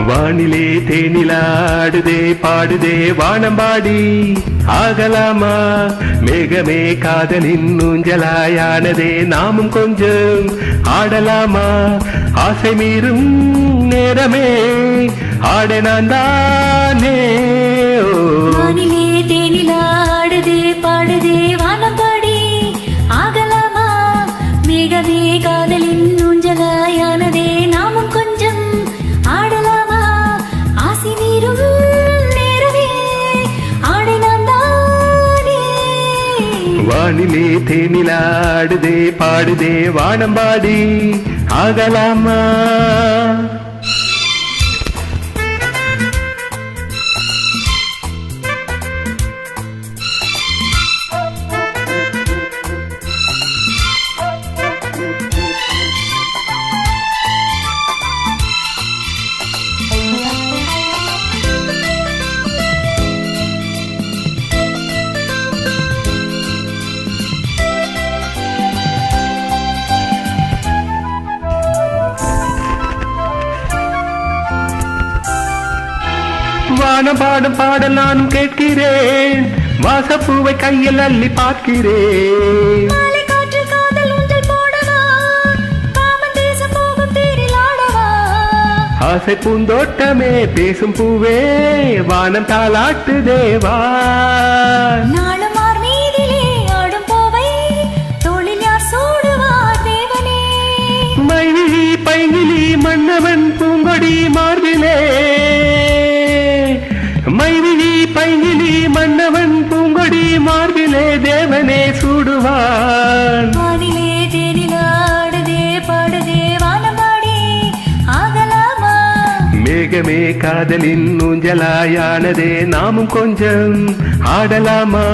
வானிலே தேனிலாடுதே பாடுதே வானம்பாடி ஆகலாமா மேகமே காதலின் ஊஞ்சலாயானதே நாமும் கொஞ்சம் ஆடலாமா ஆசை மீறும் நேரமே ஆட நான் தானே வானிலே தேனிலாடுதே பாடுதே வானம்பாடி ஆகலாமா மேகமே காதலின் ஊஞ்சலாயானதே நாமும் கொஞ்சம் ஆடலாமா ஆசை மீறும் நேரமே ஆட நான் தானே வானிலே தேனிலாடுதே பாடுதே வானம்பாடி ஆகலாமா வானம் பாடும் பாடல் நானும் கேட்கிறேன் வாசப்பூவை கையில் அள்ளி பார்க்கிறேன் மாலை காற்று காதல் ஊஞ்சல் போடவா காமன் தேசம் போகும் தேரில் ஆடவா ஆசை பூந்தோட்டமே பேசும் பூவே வானம் தாலாட்டு தேவா நாளும் மார் மீதிலே ஆடும் போவை தோளில் யார் சூடுவார் தேவனே மைவிழி பைங்கிலி மன்னவன் பூங்கொடி மார்பிலே மைவிழி பைங்கிலி மன்னவன் பூங்கொடி மார்பிலே தேவனே சூடுவான் வானிலே தேனிலாடுதே பாடுதே வானம்பாடி ஆகலாமா மேகமே காதலின் ஊஞ்சலாயானதே நாமும் கொஞ்சம் ஆடலாமா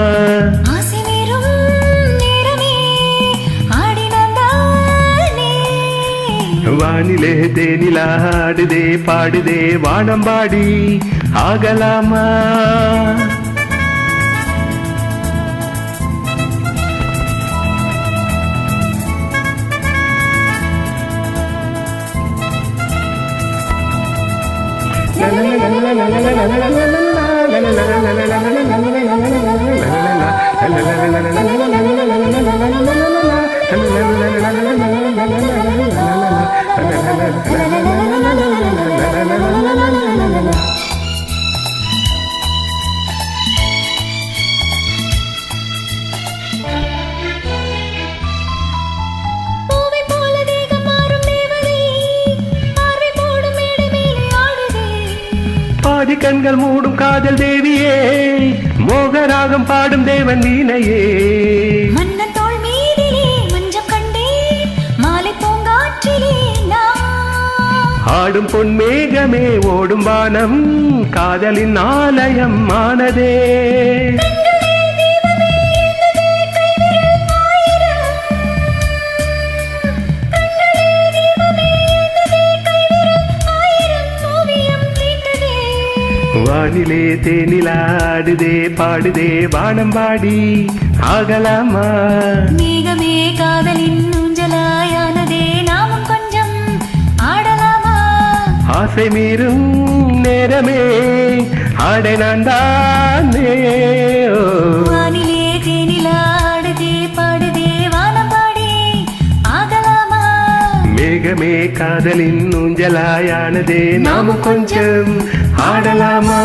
ஆசை மீறும் நேரமே ஆடினான் தானே வானிலே தேனிலாடுதே பாடுதே வானம்பாடி ஆகலாமா பூவை போல தேகம் மாறும் தேவதை பார்வை போடும் மேடை மேலே ஆடுதே பாதி கண்கள் மூடும் காதல் தேவியே மோகராகம் பாடும் தேவன் நீனையே மன்னன் தோள் மீதிலே மஞ்சம் கண்டேன் மாலை பூங்காற்றிலே நான் ஆடும் பொன் மேகமே ஓடும் வானம் காதலின் ஆலயம் ஆனதே கண்களே தெய்வமே என்னதே கைவிரல் ஆயிரம் கண்களே தெய்வமே என்னதே கைவிரல் ஆயிரம் ஓவியம் தீட்டதே வானிலே தேனிலாடுதே பாடுதே வானம்பாடி ஆகலாமா மேகமே காதலின் ஊஞ்சலாயானதே நாமும் கொஞ்சம் ஆடலாமா ஆசை மீறும் நேரமே ஆட நான் தானே வானிலே தேனிலாடுதே பாடுதே வானம்பாடி ஆகலாமா மேகமே காதலின் ஊஞ்சலாயானதே நாமும் கொஞ்சம் ஆடலாமா